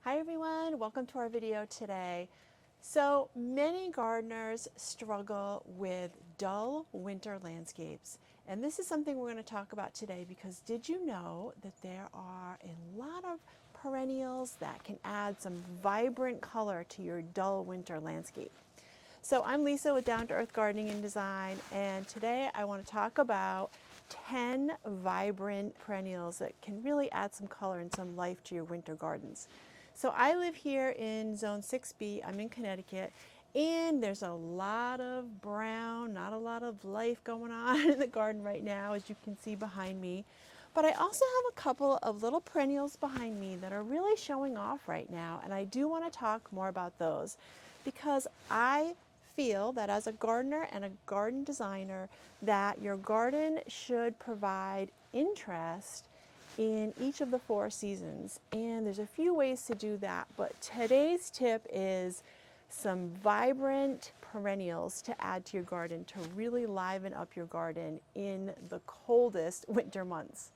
Hi everyone, welcome to our video today. So many gardeners struggle with dull winter landscapes, and this is something we're going to talk about today because did you know that there are a lot of perennials that can add some vibrant color to your dull winter landscape? So I'm Lisa with Down to Earth Gardening and Design, and today I want to talk about 10 vibrant perennials that can really add some color and some life to your winter gardens. So I live here in Zone 6B, I'm in Connecticut, and there's a lot of brown, not a lot of life going on in the garden right now, as you can see behind me. But I also have a couple of little perennials behind me that are really showing off right now, and I do want to talk more about those because I feel that as a gardener and a garden designer that your garden should provide interest in each of the 4 seasons, and there's a few ways to do that, but today's tip is some vibrant perennials to add to your garden to really liven up your garden in the coldest winter months.